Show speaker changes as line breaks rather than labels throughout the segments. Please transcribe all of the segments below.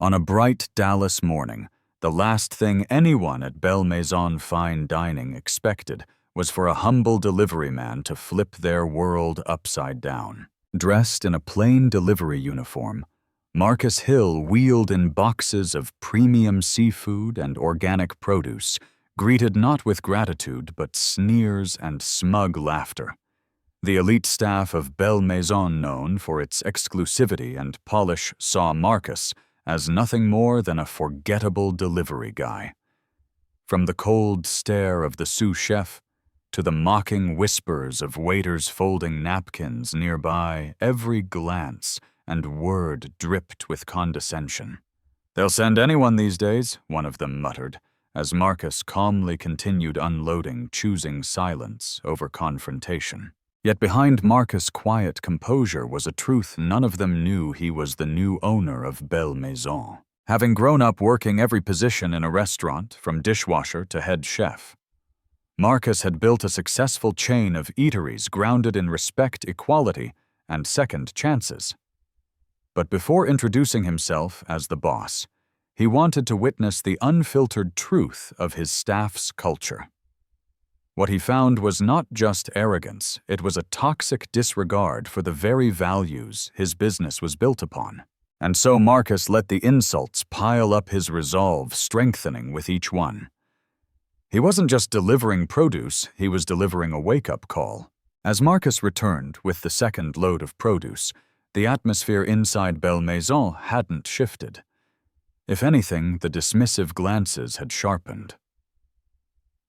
On a bright Dallas morning, the last thing anyone at Belle Maison Fine Dining expected was for a humble delivery man to flip their world upside down. Dressed in a plain delivery uniform, Marcus Hill wheeled in boxes of premium seafood and organic produce, greeted not with gratitude but sneers and smug laughter. The elite staff of Belle Maison, known for its exclusivity and polish, saw Marcus as nothing more than a forgettable delivery guy. From the cold stare of the sous chef to the mocking whispers of waiters folding napkins nearby, every glance and word dripped with condescension. "They'll send anyone these days," one of them muttered, as Marcus calmly continued unloading, choosing silence over confrontation. Yet behind Marcus' quiet composure was a truth none of them knew: he was the new owner of Belle Maison. Having grown up working every position in a restaurant, from dishwasher to head chef, Marcus had built a successful chain of eateries grounded in respect, equality, and second chances. But before introducing himself as the boss, he wanted to witness the unfiltered truth of his staff's culture. What he found was not just arrogance, it was a toxic disregard for the very values his business was built upon. And so Marcus let the insults pile up, his resolve strengthening with each one. He wasn't just delivering produce, he was delivering a wake-up call. As Marcus returned with the second load of produce, the atmosphere inside Belle Maison hadn't shifted. If anything, the dismissive glances had sharpened.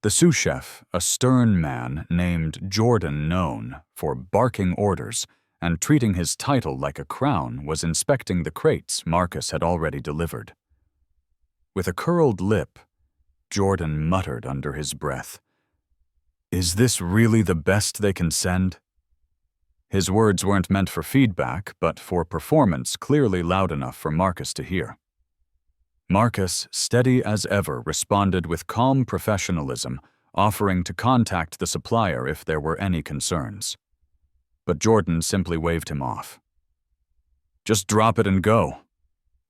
The sous chef, a stern man named Jordan, known for barking orders and treating his title like a crown, was inspecting the crates Marcus had already delivered. With a curled lip, Jordan muttered under his breath, "Is this really the best they can send?" His words weren't meant for feedback, but for performance, clearly loud enough for Marcus to hear. Marcus, steady as ever, responded with calm professionalism, offering to contact the supplier if there were any concerns. But Jordan simply waved him off. "Just drop it and go,"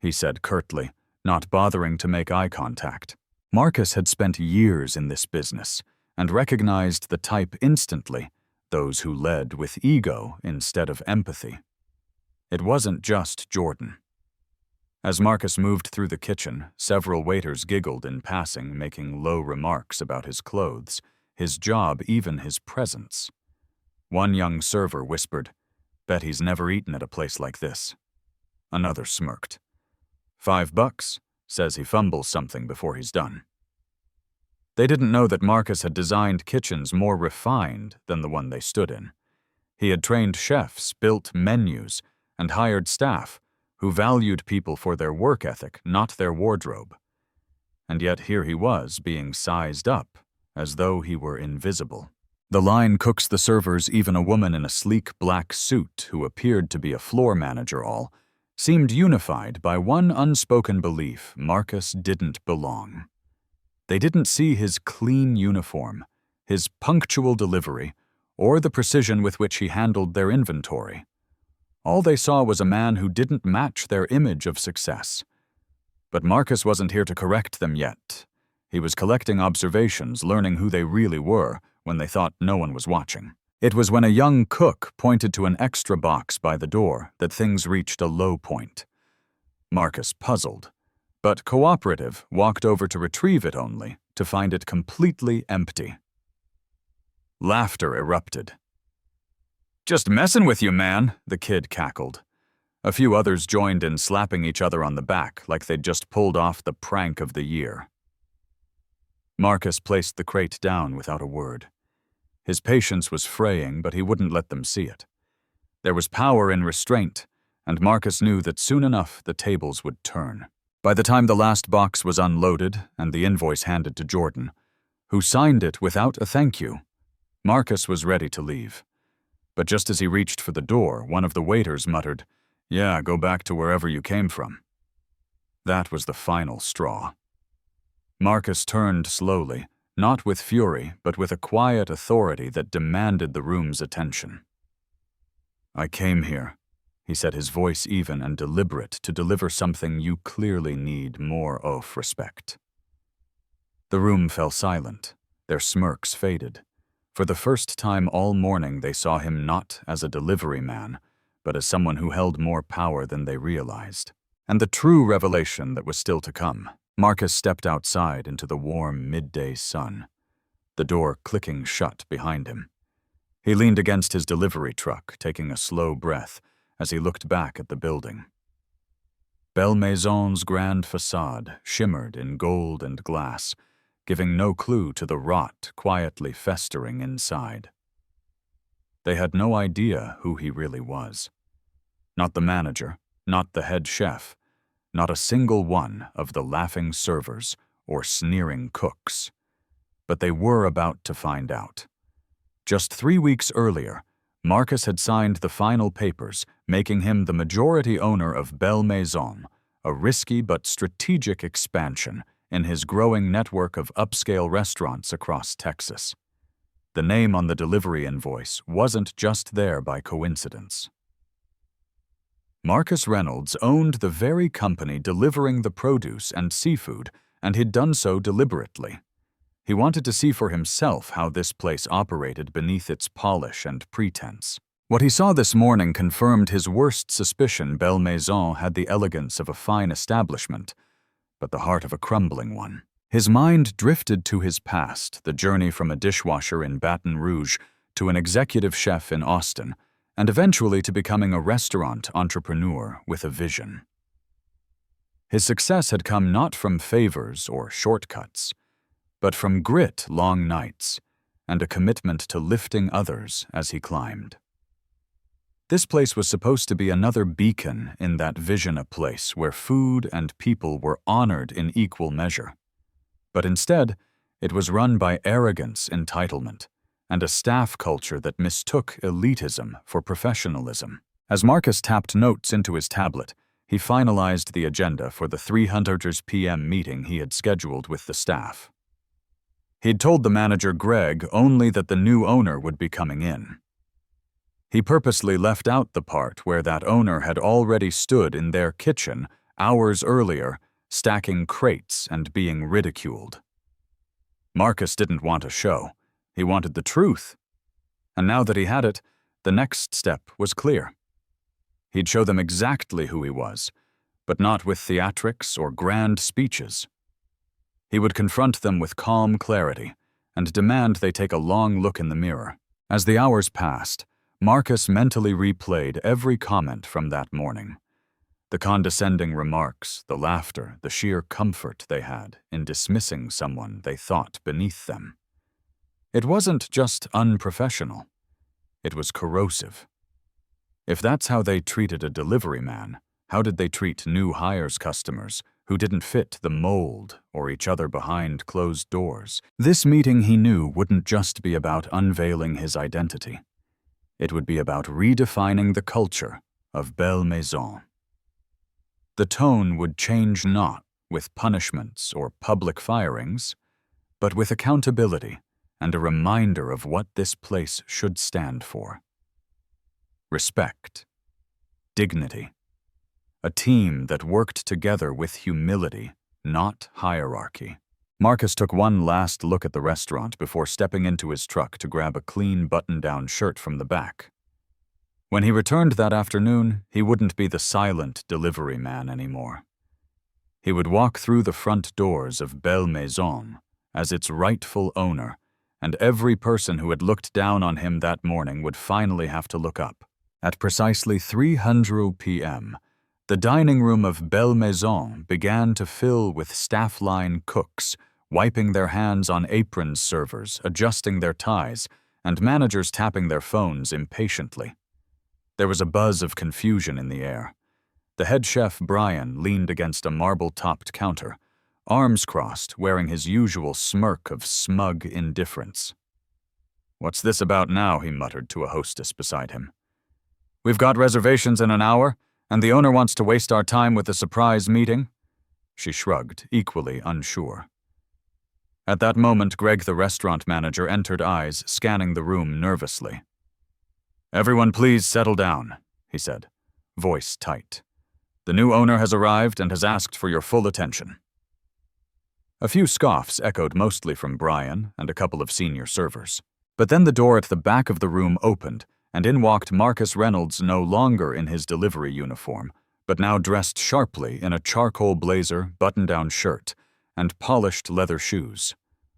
he said curtly, not bothering to make eye contact. Marcus had spent years in this business and recognized the type instantly: those who led with ego instead of empathy. It wasn't just Jordan. As Marcus moved through the kitchen, several waiters giggled in passing, making low remarks about his clothes, his job, even his presence. One young server whispered, "Bet he's never eaten at a place like this." Another smirked. $5, says he fumbles something before he's done. They didn't know that Marcus had designed kitchens more refined than the one they stood in. He had trained chefs, built menus, and hired staff who valued people for their work ethic, not their wardrobe. And yet here he was, being sized up, as though he were invisible. The line cooks, the servers, even a woman in a sleek black suit who appeared to be a floor manager, all seemed unified by one unspoken belief: Marcus didn't belong. They didn't see his clean uniform, his punctual delivery, or the precision with which he handled their inventory. All they saw was a man who didn't match their image of success. But Marcus wasn't here to correct them yet. He was collecting observations, learning who they really were when they thought no one was watching. It was when a young cook pointed to an extra box by the door that things reached a low point. Marcus, puzzled, but cooperative, walked over to retrieve it, only to find it completely empty. Laughter erupted. "Just messing with you, man," the kid cackled. A few others joined in, slapping each other on the back like they'd just pulled off the prank of the year. Marcus placed the crate down without a word. His patience was fraying, but he wouldn't let them see it. There was power in restraint, and Marcus knew that soon enough the tables would turn. By the time the last box was unloaded and the invoice handed to Jordan, who signed it without a thank you, Marcus was ready to leave. But just as he reached for the door, one of the waiters muttered, "Yeah, go back to wherever you came from." That was the final straw. Marcus turned slowly, not with fury, but with a quiet authority that demanded the room's attention. "I came here," he said, his voice even and deliberate to deliver something you clearly need more of respect. The room fell silent. Their smirks faded. For the first time all morning they saw him not as a delivery man, but as someone who held more power than they realized. And the true revelation that was still to come. Marcus stepped outside into the warm midday sun, the door clicking shut behind him. He leaned against his delivery truck, taking a slow breath as he looked back at the building. Belle Maison's grand facade shimmered in gold and glass, giving no clue to the rot quietly festering inside. They had no idea who he really was. Not the manager, not the head chef, not a single one of the laughing servers or sneering cooks. But they were about to find out. Just 3 weeks earlier, Marcus had signed the final papers, making him the majority owner of Belle Maison, a risky but strategic expansion in his growing network of upscale restaurants across Texas. The name on the delivery invoice wasn't just there by coincidence. Marcus Reynolds owned the very company delivering the produce and seafood, and he'd done so deliberately. He wanted to see for himself how this place operated beneath its polish and pretense. What he saw this morning confirmed his worst suspicion Belle Maison had the elegance of a fine establishment, but the heart of a crumbling one. His mind drifted to his past, the journey from a dishwasher in Baton Rouge to an executive chef in Austin, and eventually to becoming a restaurant entrepreneur with a vision. His success had come not from favors or shortcuts, but from grit, long nights, and a commitment to lifting others as he climbed. This place was supposed to be another beacon in that vision, a place where food and people were honored in equal measure. But instead, it was run by arrogance, entitlement, and a staff culture that mistook elitism for professionalism. As Marcus tapped notes into his tablet, he finalized the agenda for the 300 p.m. meeting he had scheduled with the staff. He'd told the manager, Greg, only that the new owner would be coming in. He purposely left out the part where that owner had already stood in their kitchen hours earlier, stacking crates and being ridiculed. Marcus didn't want a show. He wanted the truth. And now that he had it, the next step was clear. He'd show them exactly who he was, but not with theatrics or grand speeches. He would confront them with calm clarity and demand they take a long look in the mirror. As the hours passed, Marcus mentally replayed every comment from that morning. The condescending remarks, the laughter, the sheer comfort they had in dismissing someone they thought beneath them. It wasn't just unprofessional. It was corrosive. If that's how they treated a delivery man, how did they treat new hires customers who didn't fit the mold or each other behind closed doors? This meeting, he knew, wouldn't just be about unveiling his identity. It would be about redefining the culture of Belle Maison. The tone would change not with punishments or public firings, but with accountability and a reminder of what this place should stand for. Respect, dignity, a team that worked together with humility, not hierarchy. Marcus took one last look at the restaurant before stepping into his truck to grab a clean button-down shirt from the back. When he returned that afternoon, he wouldn't be the silent delivery man anymore. He would walk through the front doors of Belle Maison as its rightful owner, and every person who had looked down on him that morning would finally have to look up. At precisely 300 p.m., the dining room of Belle Maison began to fill with staff-line cooks, wiping their hands on aprons, servers adjusting their ties, and managers tapping their phones impatiently. There was a buzz of confusion in the air. The head chef, Brian, leaned against a marble-topped counter, arms crossed, wearing his usual smirk of smug indifference. "What's this about now?" he muttered to a hostess beside him. "We've got reservations in an hour, and the owner wants to waste our time with a surprise meeting?" She shrugged, equally unsure. At that moment, Greg, the restaurant manager, entered, eyes scanning the room nervously. "Everyone please settle down," he said. voice tight. "The new owner has arrived and has asked for your full attention." A few scoffs echoed, mostly from Brian and a couple of senior servers. But then the door at the back of the room opened, and in walked Marcus Reynolds, no longer in his delivery uniform, but now dressed sharply in a charcoal blazer, button-down shirt, and polished leather shoes.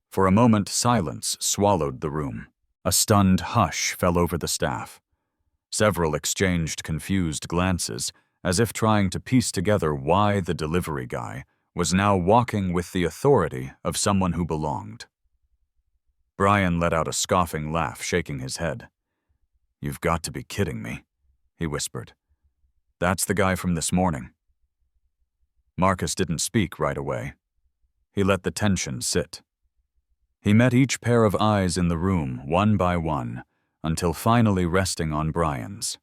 For a moment, silence swallowed the room. A stunned hush fell over the staff. Several exchanged confused glances, as if trying to piece together why the delivery guy was now walking with the authority of someone who belonged. Brian let out a scoffing laugh, shaking his head. "You've got to be kidding me," he whispered. "That's the guy from this morning." Marcus didn't speak right away. He let the tension sit. He met each pair of eyes in the room, one by one, until finally resting on Brian's.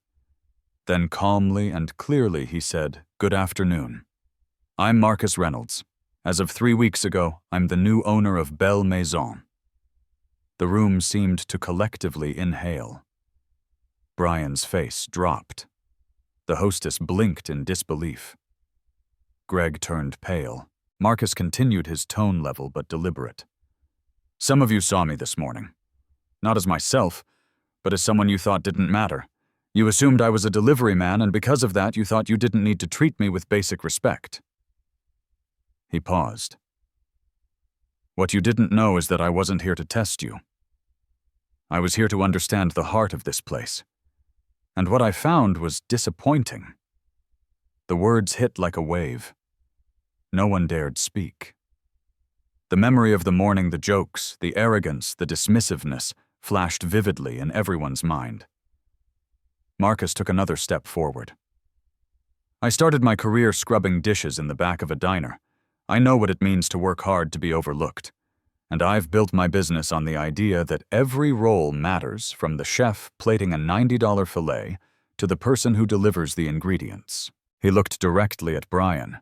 Then calmly and clearly he said, "Good afternoon. I'm Marcus Reynolds. As of 3 weeks ago, I'm the new owner of Belle Maison." The room seemed to collectively inhale. Brian's face dropped. The hostess blinked in disbelief. Greg turned pale. Marcus continued, his tone level but deliberate. "Some of you saw me this morning. Not as myself, but as someone you thought didn't matter. You assumed I was a delivery man, and because of that, you thought you didn't need to treat me with basic respect." He paused. "What you didn't know is that I wasn't here to test you. I was here to understand the heart of this place. And what I found was disappointing." The words hit like a wave. No one dared speak. The memory of the morning, the jokes, the arrogance, the dismissiveness flashed vividly in everyone's mind. Marcus took another step forward. "I started my career scrubbing dishes in the back of a diner. I know what it means to work hard to be overlooked. And I've built my business on the idea that every role matters, from the chef plating a $90 filet to the person who delivers the ingredients." He looked directly at Brian.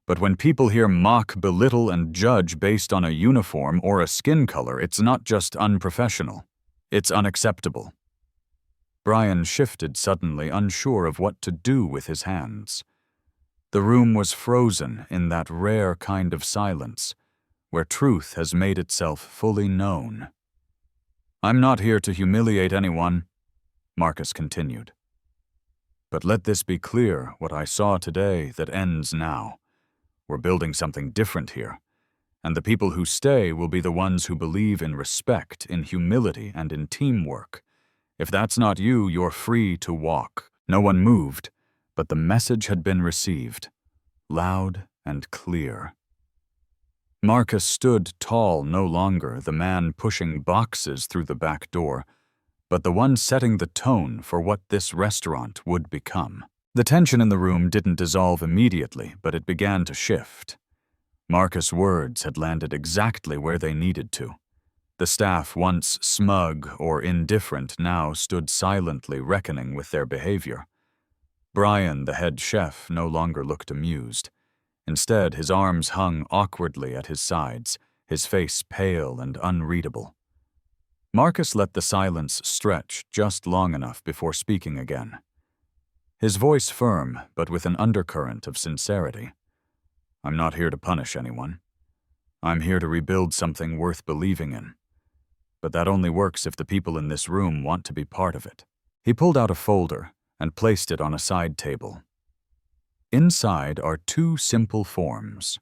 "But when people hear mock, belittle, and judge based on a uniform or a skin color, it's not just unprofessional. It's unacceptable." Brian shifted suddenly, unsure of what to do with his hands. The room was frozen in that rare kind of silence, where truth has made itself fully known. "I'm not here to humiliate anyone," Marcus continued. "But let this be clear, what I saw today that ends now. We're building something different here, and the people who stay will be the ones who believe in respect, in humility, and in teamwork. If that's not you, you're free to walk." No one moved, but the message had been received, loud and clear. Marcus stood tall no longer, the man pushing boxes through the back door, but the one setting the tone for what this restaurant would become. The tension in the room didn't dissolve immediately, but it began to shift. Marcus' words had landed exactly where they needed to. The staff, once smug or indifferent, now stood silently reckoning with their behavior. Brian, the head chef, no longer looked amused. Instead, his arms hung awkwardly at his sides, his face pale and unreadable. Marcus let the silence stretch just long enough before speaking again. His voice firm, but with an undercurrent of sincerity. "I'm not here to punish anyone. I'm here to rebuild something worth believing in. But that only works if the people in this room want to be part of it." He pulled out a folder and placed it on a side table. Inside are 2 simple forms.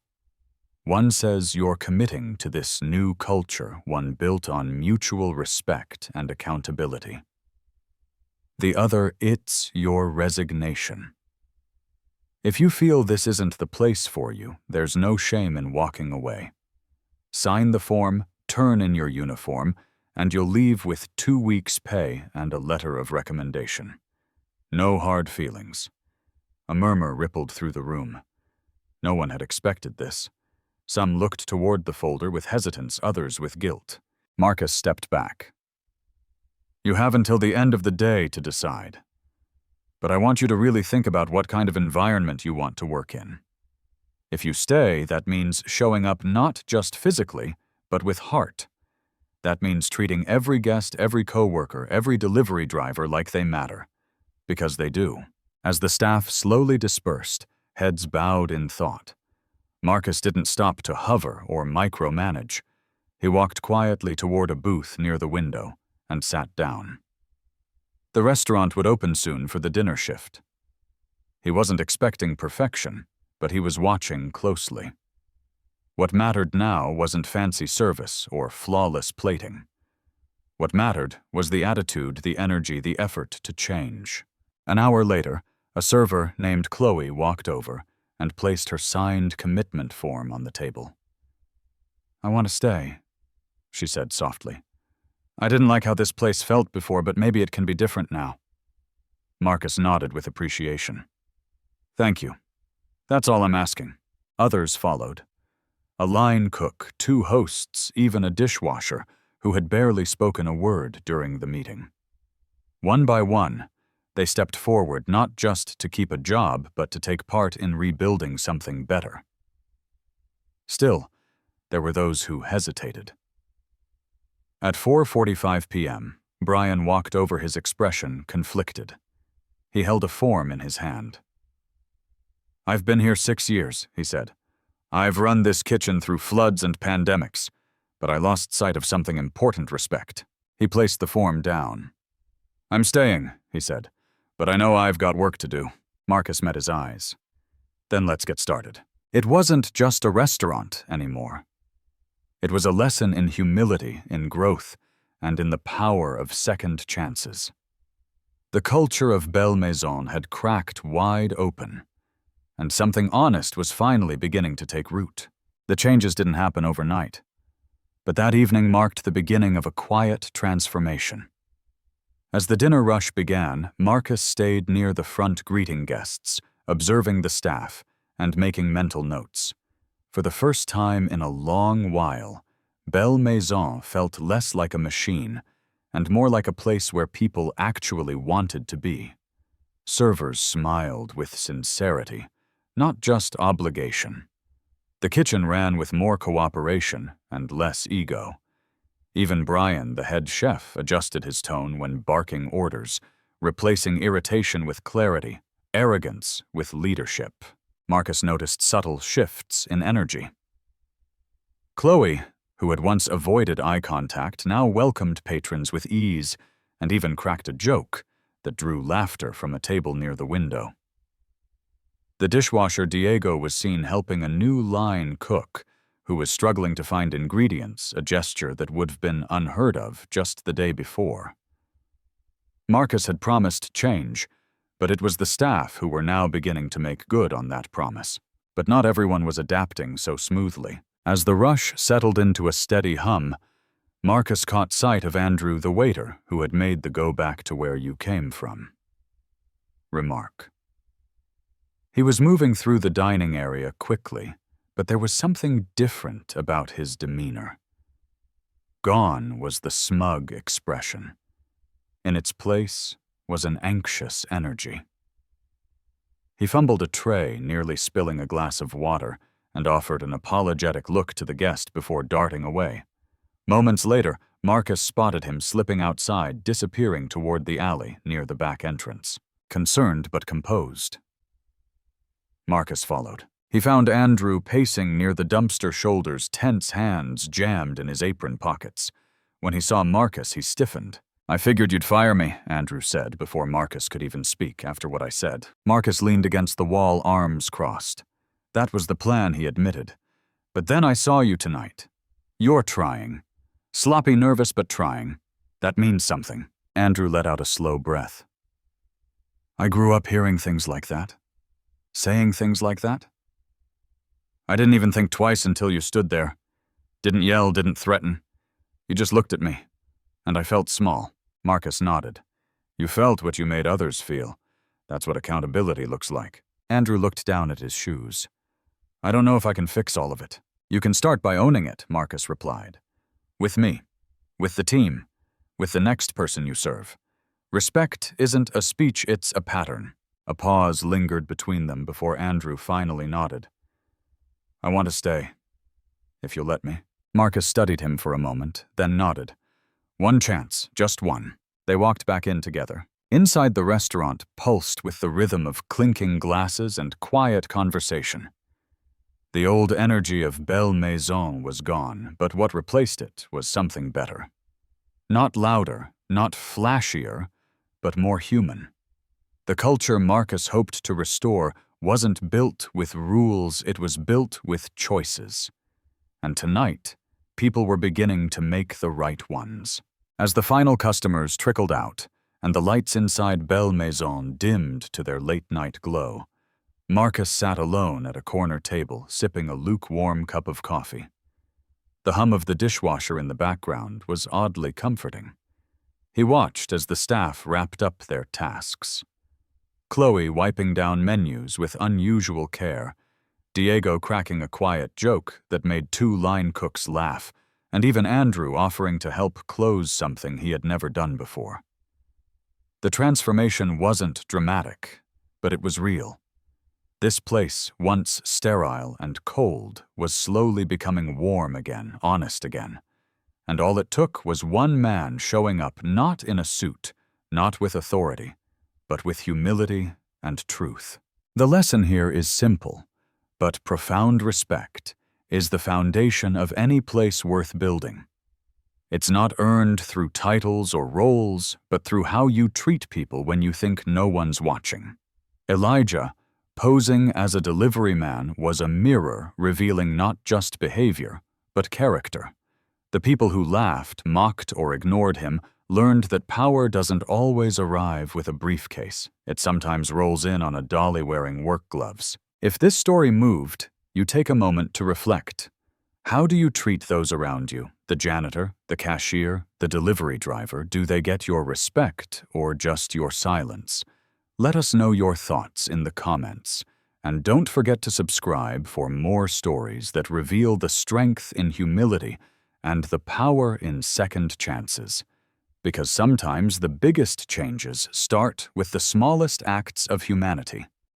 One says you're committing to this new culture, one built on mutual respect and accountability. The other, it's your resignation. If you feel this isn't the place for you, there's no shame in walking away. Sign the form, turn in your uniform, and you'll leave with 2 weeks' pay and a letter of recommendation. No hard feelings. A murmur rippled through the room. No one had expected this. Some looked toward the folder with hesitance, others with guilt. Marcus stepped back. "You have until the end of the day to decide. But I want you to really think about what kind of environment you want to work in. If you stay, that means showing up not just physically, but with heart. That means treating every guest, every coworker, every delivery driver like they matter. Because they do." As the staff slowly dispersed, heads bowed in thought, Marcus didn't stop to hover or micromanage. He walked quietly toward a booth near the window and sat down. The restaurant would open soon for the dinner shift. He wasn't expecting perfection, but he was watching closely. What mattered now wasn't fancy service or flawless plating. What mattered was the attitude, the energy, the effort to change. An hour later, a server named Chloe walked over and placed her signed commitment form on the table. "I want to stay," she said softly. "I didn't like how this place felt before, but maybe it can be different now." Marcus nodded with appreciation. "Thank you. That's all I'm asking." Others followed. A line cook, 2 hosts, even a dishwasher, who had barely spoken a word during the meeting. One by one, they stepped forward not just to keep a job, but to take part in rebuilding something better. Still, there were those who hesitated. At 4:45 p.m., Brian walked over, his expression conflicted. He held a form in his hand. "I've been here 6 years, he said. "I've run this kitchen through floods and pandemics, but I lost sight of something important: respect." He placed the form down. "I'm staying," he said, "but I know I've got work to do." Marcus met his eyes. "Then let's get started." It wasn't just a restaurant anymore. It was a lesson in humility, in growth, and in the power of second chances. The culture of Belle Maison had cracked wide open, and something honest was finally beginning to take root. The changes didn't happen overnight, but that evening marked the beginning of a quiet transformation. As the dinner rush began, Marcus stayed near the front greeting guests, observing the staff and making mental notes. For the first time in a long while, Belle Maison felt less like a machine and more like a place where people actually wanted to be. Servers smiled with sincerity, not just obligation. The kitchen ran with more cooperation and less ego. Even Brian, the head chef, adjusted his tone when barking orders, replacing irritation with clarity, arrogance with leadership. Marcus noticed subtle shifts in energy. Chloe, who had once avoided eye contact, now welcomed patrons with ease and even cracked a joke that drew laughter from a table near the window. The dishwasher Diego was seen helping a new line cook who was struggling to find ingredients, a gesture that would have been unheard of just the day before. Marcus had promised change, but it was the staff who were now beginning to make good on that promise. But not everyone was adapting so smoothly. As the rush settled into a steady hum, Marcus caught sight of Andrew, the waiter, who had made the go back to where you came from remark. He was moving through the dining area quickly, but there was something different about his demeanor. Gone was the smug expression. In its place was an anxious energy. He fumbled a tray, nearly spilling a glass of water, and offered an apologetic look to the guest before darting away. Moments later, Marcus spotted him slipping outside, disappearing toward the alley near the back entrance. Concerned but composed, Marcus followed. He found Andrew pacing near the dumpster shoulders, tense hands jammed in his apron pockets. When he saw Marcus, he stiffened. "I figured you'd fire me," Andrew said before Marcus could even speak after what I said. Marcus leaned against the wall, arms crossed. "That was the plan," he admitted. "But then I saw you tonight. You're trying. Sloppy, nervous, but trying. That means something." Andrew let out a slow breath. "I grew up hearing things like that. Saying things like that. I didn't even think twice until you stood there. Didn't yell, didn't threaten. You just looked at me, and I felt small." Marcus nodded. "You felt what you made others feel. That's what accountability looks like." Andrew looked down at his shoes. "I don't know if I can fix all of it." "You can start by owning it," Marcus replied. "With me. With the team. With the next person you serve. Respect isn't a speech, it's a pattern." A pause lingered between them before Andrew finally nodded. "I want to stay, if you'll let me." Marcus studied him for a moment, then nodded. "One chance, just one." They walked back in together. Inside the restaurant pulsed with the rhythm of clinking glasses and quiet conversation. The old energy of Belle Maison was gone, but what replaced it was something better. Not louder, not flashier, but more human. The culture Marcus hoped to restore wasn't built with rules, it was built with choices. And tonight, people were beginning to make the right ones. As the final customers trickled out, and the lights inside Belle Maison dimmed to their late-night glow, Marcus sat alone at a corner table, sipping a lukewarm cup of coffee. The hum of the dishwasher in the background was oddly comforting. He watched as the staff wrapped up their tasks. Chloe wiping down menus with unusual care, Diego cracking a quiet joke that made two line cooks laugh, and even Andrew offering to help close something he had never done before. The transformation wasn't dramatic, but it was real. This place, once sterile and cold, was slowly becoming warm again, honest again. And all it took was one man showing up not in a suit, not with authority, but with humility and truth. The lesson here is simple, but profound respect is the foundation of any place worth building. It's not earned through titles or roles, but through how you treat people when you think no one's watching. Elijah, posing as a delivery man, was a mirror revealing not just behavior, but character. The people who laughed, mocked, or ignored him learned that power doesn't always arrive with a briefcase. It sometimes rolls in on a dolly wearing work gloves. If this story moved, you take a moment to reflect. How do you treat those around you? The janitor, the cashier, the delivery driver, do they get your respect or just your silence? Let us know your thoughts in the comments. And don't forget to subscribe for more stories that reveal the strength in humility and the power in second chances. Because sometimes the biggest changes start with the smallest acts of humanity.